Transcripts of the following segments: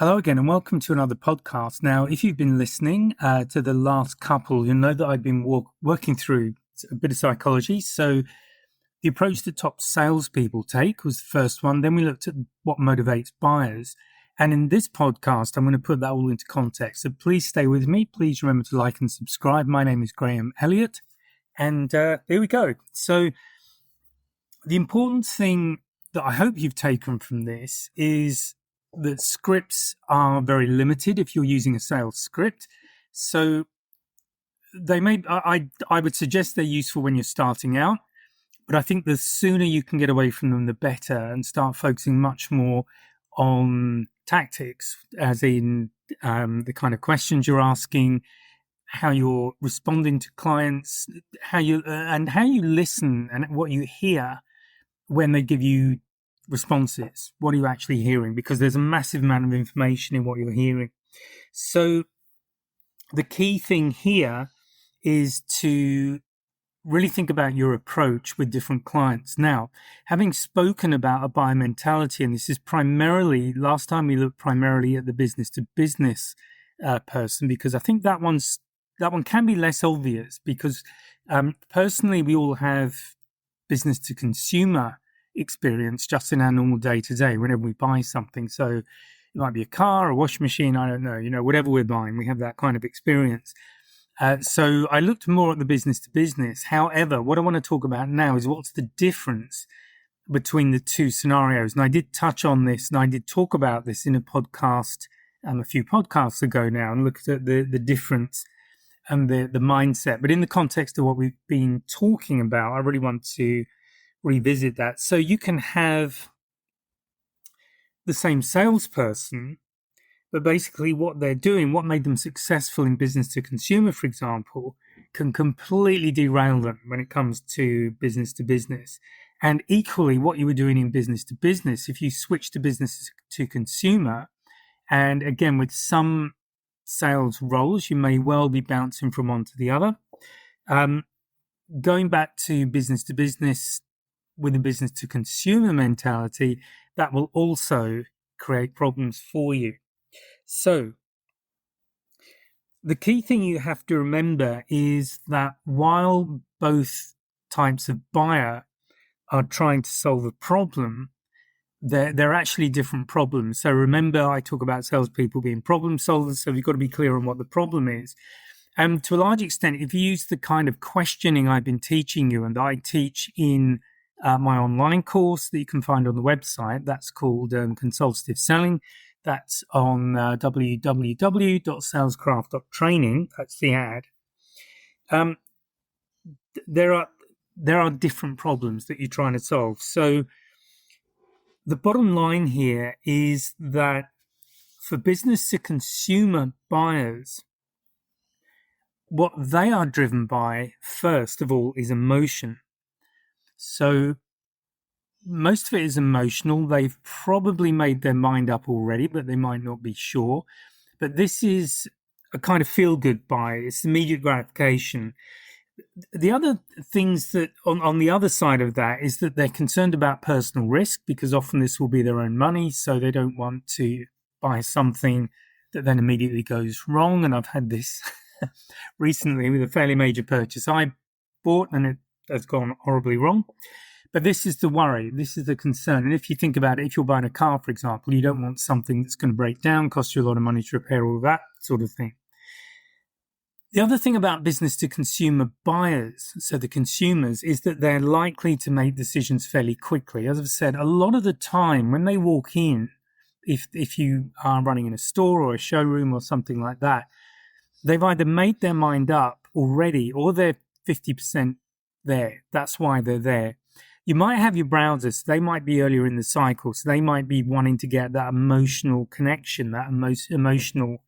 Hello again and welcome to another podcast. Now, if you've been listening to the last couple, you'll know that I've been working through a bit of psychology. So the approach that top salespeople take was the first one. Then we looked at what motivates buyers. And in this podcast, I'm going to put that all into context. So please stay with me. Please remember to like and subscribe. My name is Elliott. And here we go. So the important thing that I hope you've taken from this is that scripts are very limited if you're using a sales script. So they I would suggest they're useful when you're starting out, but I think the sooner you can get away from them, the better, and start focusing much more on tactics, as in the kind of questions you're asking, how you're responding to clients, how you listen and what you hear when they give you responses. What are you actually hearing? Because there's a massive amount of information in what you're hearing. So the key thing here is to really think about your approach with different clients. Now, having spoken about a buyer mentality, and this is primarily, last time we looked primarily at the business to business person, because I think that one can be less obvious, because personally we all have business to consumer experience just in our normal day-to-day whenever we buy something. So it might be a car, a washing machine, I don't know, whatever we're buying, we have that kind of experience. So I looked more at the business to business. However, what I want to talk about now is what's the difference between the two scenarios. And I did touch on this, and I did talk about this in a podcast a few podcasts ago now, and looked at the difference and the mindset. But in the context of what we've been talking about, I really want to revisit that. So you can have the same salesperson, but basically what they're doing, what made them successful in business to consumer, for example, can completely derail them when it comes to business. And equally, what you were doing in business to business, if you switch to business to consumer, and again, with some sales roles, you may well be bouncing from one to the other. Going back to business with a business to consumer mentality, that will also create problems for you. So the key thing you have to remember is that while both types of buyer are trying to solve a problem, they're actually different problems. So remember, I talk about salespeople being problem solvers, so you've got to be clear on what the problem is. And to a large extent, if you use the kind of questioning I've been teaching you, and I teach in my online course that you can find on the website, that's called Consultative Selling. That's on www.salescraft.training. That's the ad. There are different problems that you're trying to solve. So the bottom line here is that for business to consumer buyers, what they are driven by, first of all, is emotion. So most of it is emotional. They've probably made their mind up already, but they might not be sure. But this is a kind of feel-good buy. It's immediate gratification. The other things that on the other side of that is that they're concerned about personal risk, because often this will be their own money, so they don't want to buy something that then immediately goes wrong. And I've had this recently with a fairly major purchase I bought, and it has gone horribly wrong. But this is the worry. This is the concern. And if you think about it, if you're buying a car, for example, you don't want something that's going to break down, cost you a lot of money to repair, all that sort of thing. The other thing about business to consumer buyers, so the consumers, is that they're likely to make decisions fairly quickly. As I've said, a lot of the time when they walk in, if you are running in a store or a showroom or something like that, they've either made their mind up already or they're 50% there. That's why they're there. You might have your browsers. They might be earlier in the cycle, so they might be wanting to get that emotional connection, that emotional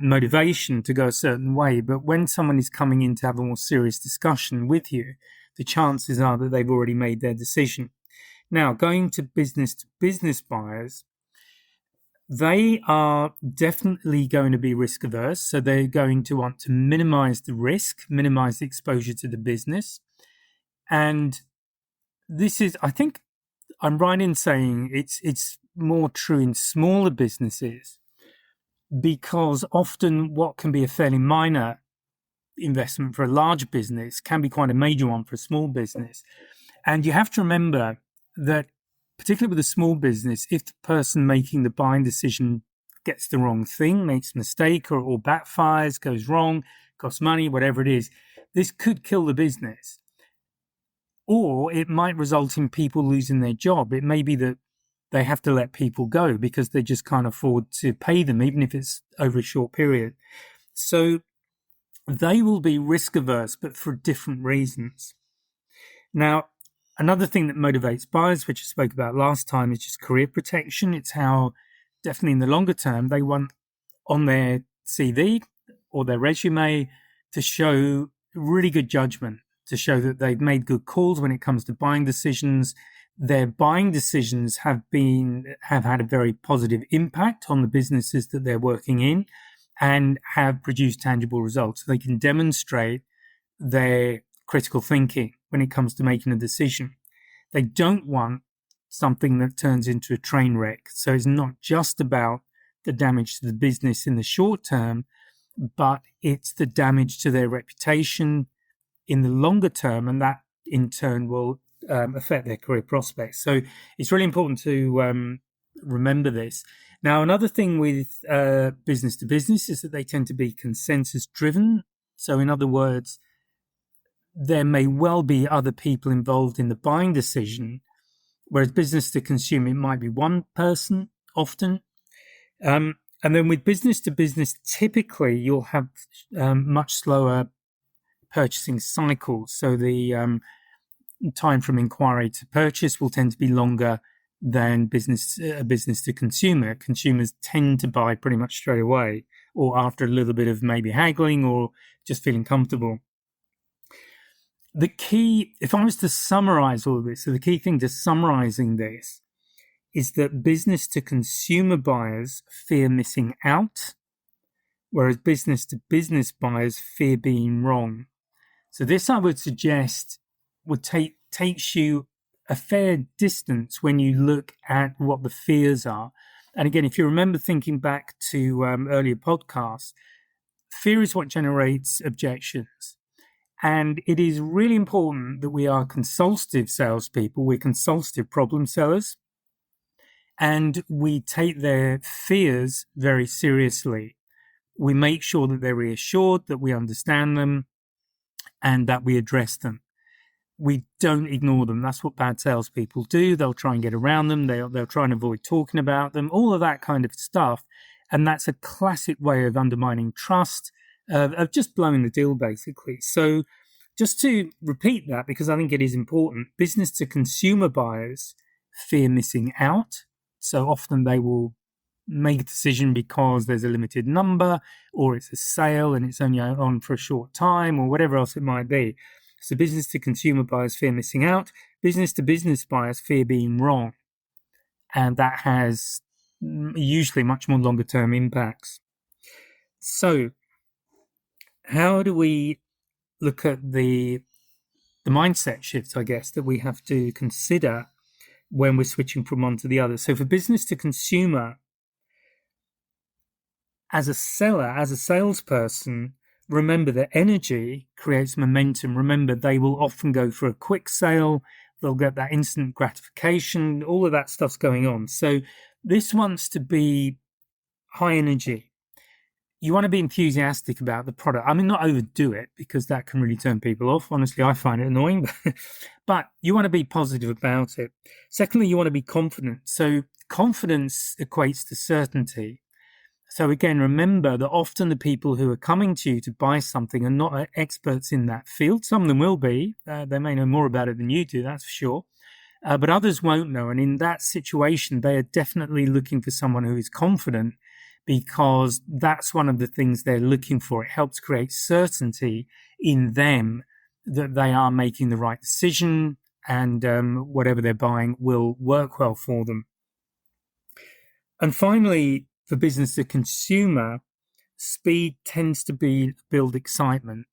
motivation to go a certain way. But when someone is coming in to have a more serious discussion with you, the chances are that they've already made their decision. Now, going to business buyers, they are definitely going to be risk averse. So they're going to want to minimize the risk, minimize the exposure to the business. And this is, I think I'm right in saying it's more true in smaller businesses because often what can be a fairly minor investment for a large business can be quite a major one for a small business. And you have to remember that, particularly with a small business, if the person making the buying decision gets the wrong thing, makes a mistake or backfires, goes wrong, costs money, whatever it is, this could kill the business. Or it might result in people losing their job. It may be that they have to let people go because they just can't afford to pay them, even if it's over a short period. So they will be risk averse, but for different reasons. Now, another thing that motivates buyers, which I spoke about last time, is just career protection. It's how, definitely in the longer term, they want on their CV or their resume to show really good judgment, to show that they've made good calls when it comes to buying decisions. Their buying decisions have had a very positive impact on the businesses that they're working in and have produced tangible results. So they can demonstrate their critical thinking when it comes to making a decision. They don't want something that turns into a train wreck. So it's not just about the damage to the business in the short term, but it's the damage to their reputation in the longer term, and that in turn will affect their career prospects. So it's really important to remember this. Now, another thing with business to business is that they tend to be consensus driven. So in other words, there may well be other people involved in the buying decision, whereas business to consumer, it might be one person often. And then with business to business, typically you'll have much slower purchasing cycles. So the time from inquiry to purchase will tend to be longer than business to consumer. Consumers tend to buy pretty much straight away, or after a little bit of maybe haggling or just feeling comfortable. The key, if I was to summarize all of this, so the key thing to summarizing this is that business to consumer buyers fear missing out, whereas business to business buyers fear being wrong. So this, I would suggest, takes you a fair distance when you look at what the fears are. And again, if you remember thinking back to earlier podcasts, fear is what generates objections. And it is really important that we are consultative salespeople. We're consultative problem sellers. And we take their fears very seriously. We make sure that they're reassured, that we understand them, and that we address them. We don't ignore them. That's what bad salespeople do. They'll try and get around them. They'll try and avoid talking about them, all of that kind of stuff. And that's a classic way of undermining trust, of just blowing the deal, basically. So just to repeat that, because I think it is important, business to consumer buyers fear missing out. So often they will make a decision because there's a limited number, or it's a sale and it's only on for a short time, or whatever else it might be. So business to consumer buyers fear missing out. Business to business buyers fear being wrong. And that has usually much more longer term impacts. So how do we look at the mindset shifts, I guess, that we have to consider when we're switching from one to the other? So for business to consumer, as a seller, as a salesperson, remember that energy creates momentum. Remember, they will often go for a quick sale. They'll get that instant gratification. All of that stuff's going on. So this wants to be high energy. You want to be enthusiastic about the product. I mean, not overdo it, because that can really turn people off. Honestly, I find it annoying. But you want to be positive about it. Secondly, you want to be confident. So confidence equates to certainty. So again, remember that often the people who are coming to you to buy something are not experts in that field. Some of them will be. They may know more about it than you do, that's for sure. But others won't know. And in that situation, they are definitely looking for someone who is confident, because that's one of the things they're looking for. It helps create certainty in them that they are making the right decision, and whatever they're buying will work well for them. And finally, for business to consumer, speed tends to build excitement.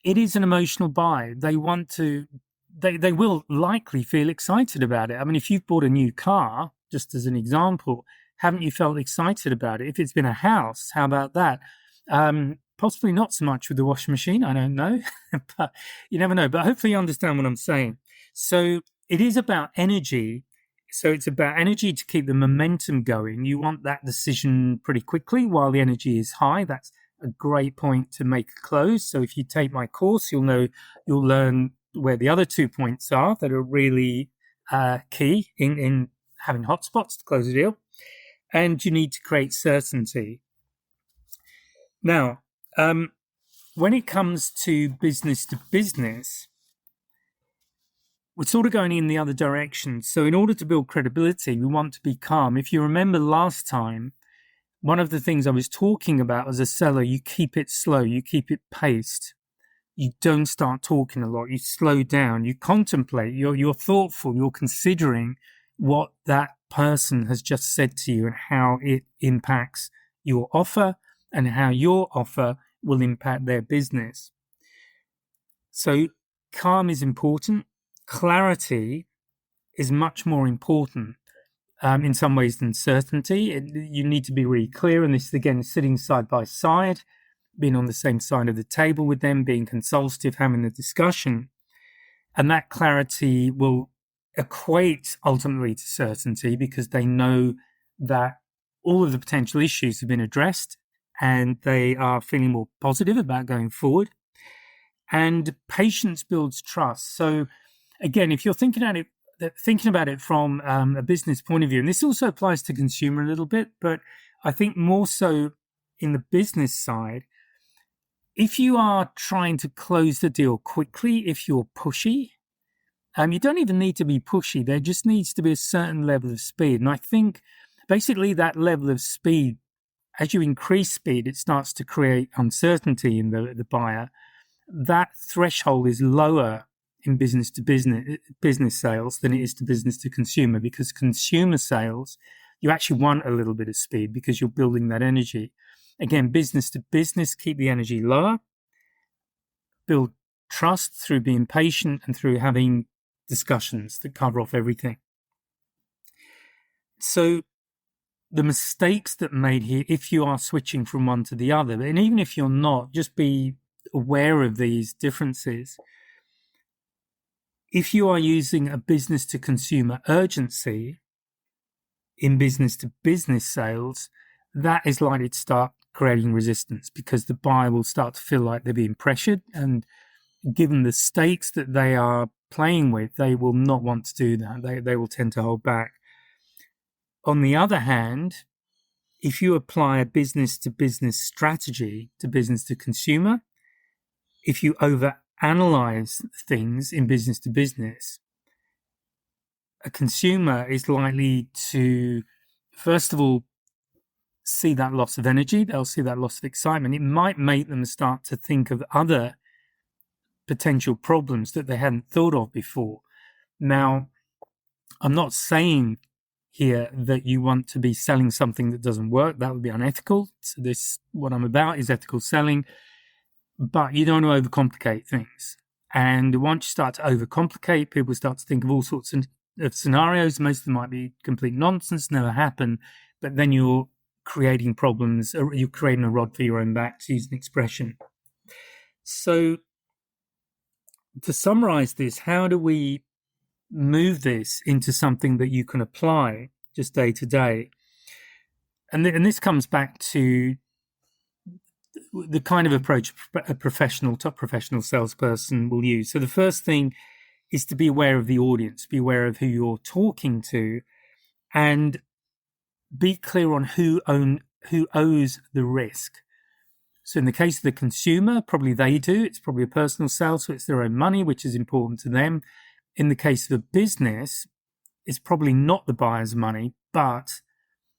It is an emotional buy. They will likely feel excited about it. I mean, if you've bought a new car, just as an example, haven't you felt excited about it? If it's been a house, how about that? Possibly not so much with the washing machine, I don't know, but you never know. But hopefully you understand what I'm saying. So it is about energy. So it's about energy to keep the momentum going. You want that decision pretty quickly while the energy is high. That's a great point to make a close. So if you take my course, you'll learn where the other 2 points are that are really key in having hotspots to close a deal. And you need to create certainty. Now, when it comes to business, we're sort of going in the other direction. So in order to build credibility, we want to be calm. If you remember last time, one of the things I was talking about as a seller, you keep it slow, you keep it paced. You don't start talking a lot. You slow down. You contemplate. You're thoughtful. You're considering what that person has just said to you and how it impacts your offer and how your offer will impact their business. So calm is important. Clarity is much more important in some ways than certainty. You need to be really clear. And this, again, sitting side by side, being on the same side of the table with them, being consultative, having the discussion. And that clarity will equate ultimately to certainty because they know that all of the potential issues have been addressed and they are feeling more positive about going forward. And patience builds trust. So again, if you're thinking about it from a business point of view, and this also applies to consumer a little bit, but I think more so in the business side, if you are trying to close the deal quickly, if you're pushy, you don't even need to be pushy. There just needs to be a certain level of speed. And I think basically that level of speed, as you increase speed, it starts to create uncertainty in the buyer. That threshold is lower in business to business sales than it is to business to consumer, because consumer sales, you actually want a little bit of speed because you're building that energy. Again, business to business, keep the energy lower, build trust through being patient and through having discussions that cover off everything. So the mistakes that are made here, if you are switching from one to the other, and even if you're not, just be aware of these differences. If you are using a business to consumer urgency in business to business sales, that is likely to start creating resistance because the buyer will start to feel like they're being pressured, and given the stakes that they are playing with, they will not want to do that. They will tend to hold back. On the other hand, if you apply a business to business strategy to business to consumer, if you overanalyze things in business to business, a consumer is likely to, first of all, see that loss of energy. They'll see that loss of excitement. It might make them start to think of other potential problems that they hadn't thought of before. Now, I'm not saying here that you want to be selling something that doesn't work. That would be unethical. So what I'm about is ethical selling, but you don't want to overcomplicate things. And once you start to overcomplicate, people start to think of all sorts of scenarios. Most of them might be complete nonsense, never happen, but then you're creating problems, or you're creating a rod for your own back, to use an expression. So to summarize this, how do we move this into something that you can apply just day to day? And this comes back to the kind of approach a top professional salesperson will use. So the first thing is to be aware of the audience, be aware of who you're talking to, and be clear on who owes the risk. So in the case of the consumer, probably they do. It's probably a personal sale, so it's their own money, which is important to them. In the case of a business, it's probably not the buyer's money, but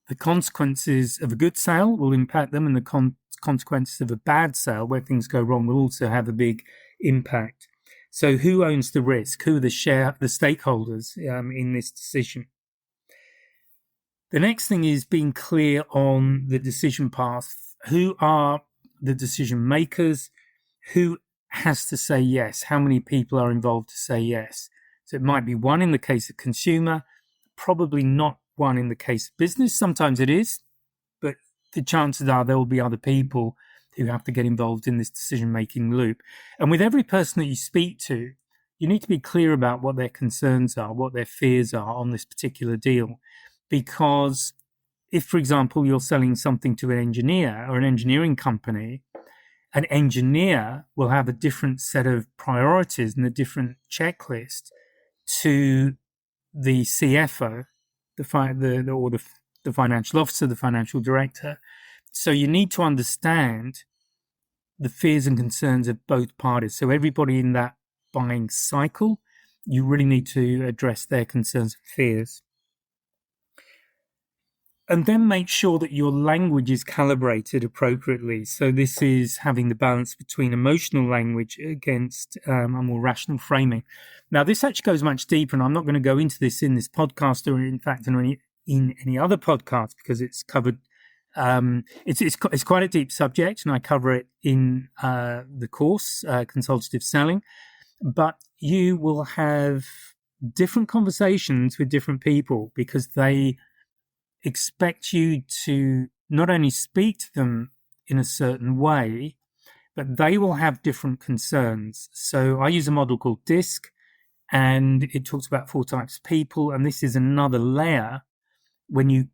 the consequences of a good sale will impact them, and the consequences of a bad sale, where things go wrong, will also have a big impact. So who owns the risk? Who are the stakeholders in this decision? The next thing is being clear on the decision path. Who are the decision makers? Who has to say yes? How many people are involved to say yes? So it might be one in the case of consumer, probably not one in the case of business. Sometimes it is, but the chances are there will be other people who have to get involved in this decision-making loop. And with every person that you speak to, you need to be clear about what their concerns are, what their fears are on this particular deal. Because if, for example, you're selling something to an engineer or an engineering company, an engineer will have a different set of priorities and a different checklist to the CFO, the financial officer, the financial director. So you need to understand the fears and concerns of both parties. So everybody in that buying cycle, you really need to address their concerns and fears. And then make sure that your language is calibrated appropriately. So this is having the balance between emotional language against a more rational framing. Now, this actually goes much deeper, and I'm not going to go into this in this podcast or, in fact, in any other podcast because it's covered. It's quite a deep subject, and I cover it in the course, Consultative Selling. But you will have different conversations with different people because they expect you to not only speak to them in a certain way, but they will have different concerns. So I use a model called DISC, and it talks about 4 types of people. And this is another layer when you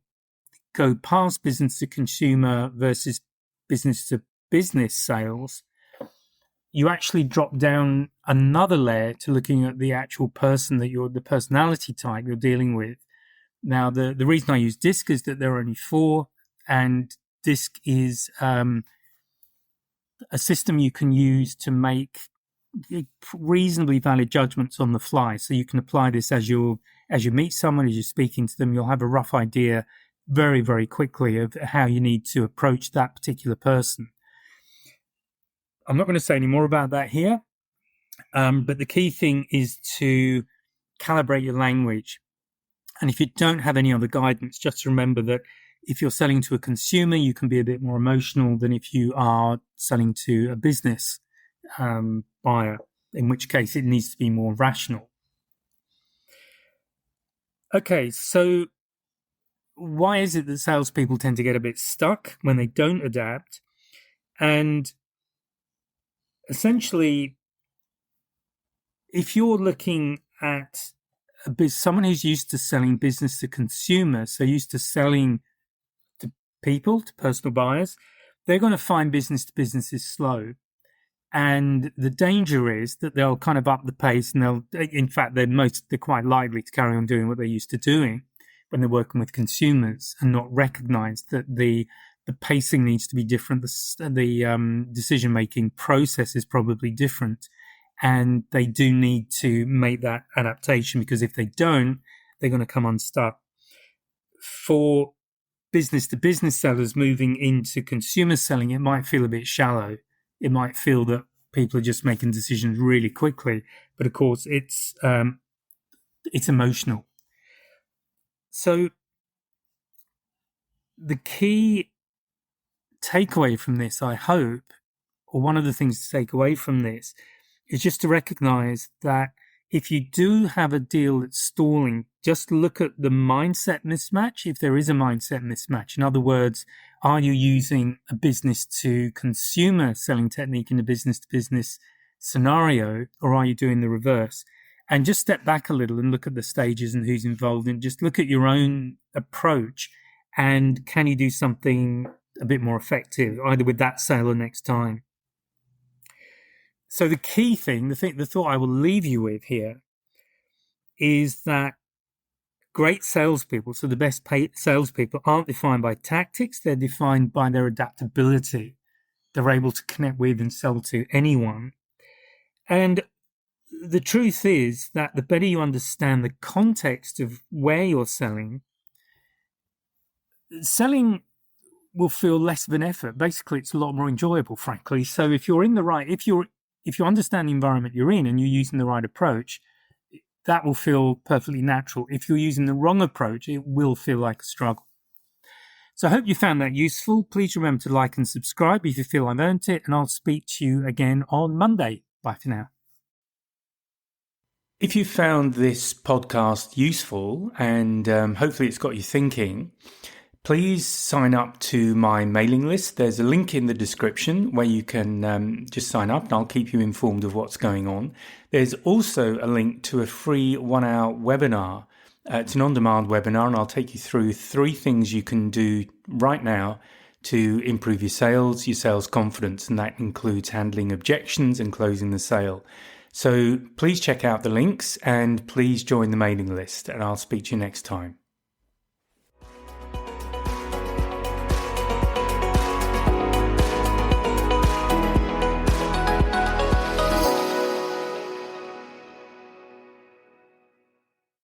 go past business to consumer versus business to business sales. You actually drop down another layer to looking at the actual person the personality type you're dealing with. Now, the reason I use DISC is that there are only 4, and DISC is a system you can use to make reasonably valid judgments on the fly. So you can apply this as you meet someone, as you're speaking to them. You'll have a rough idea very, very quickly of how you need to approach that particular person. I'm not going to say any more about that here, but the key thing is to calibrate your language. And if you don't have any other guidance, just remember that if you're selling to a consumer, you can be a bit more emotional than if you are selling to a business buyer, in which case it needs to be more rational. Okay, so why is it that salespeople tend to get a bit stuck when they don't adapt? And essentially, if you're looking at someone who's used to selling business to consumer, so used to selling to people, to personal buyers, they're going to find business to business is slow. And the danger is that they'll kind of up the pace, and they're quite likely to carry on doing what they're used to doing when they're working with consumers and not recognize that the pacing needs to be different. The decision-making process is probably different. And they do need to make that adaptation, because if they don't, they're going to come unstuck. For business-to-business sellers moving into consumer selling, it might feel a bit shallow. It might feel that people are just making decisions really quickly. But of course, it's emotional. So the key takeaway from this, I hope, or one of the things to take away from this, is just to recognize that if you do have a deal that's stalling, just look at the mindset mismatch, if there is a mindset mismatch. In other words, are you using a business to consumer selling technique in a business to business scenario, or are you doing the reverse? And just step back a little and look at the stages and who's involved, and just look at your own approach, and can you do something a bit more effective, either with that sale or next time. So the key thing, the thought I will leave you with here, is that great salespeople, so the best paid salespeople, aren't defined by tactics. They're defined by their adaptability. They're able to connect with and sell to anyone. And the truth is that the better you understand the context of where you're selling will feel less of an effort. Basically, it's a lot more enjoyable, frankly. So if you understand the environment you're in and you're using the right approach, that will feel perfectly natural. If you're using the wrong approach, it will feel like a struggle. So I hope you found that useful. Please remember to like and subscribe if you feel I've earned it, and I'll speak to you again on Monday. Bye for now. If you found this podcast useful and hopefully it's got you thinking, please sign up to my mailing list. There's a link in the description where you can just sign up and I'll keep you informed of what's going on. There's also a link to a free 1-hour webinar. It's an on-demand webinar and I'll take you through 3 things you can do right now to improve your sales confidence, and that includes handling objections and closing the sale. So please check out the links and please join the mailing list, and I'll speak to you next time.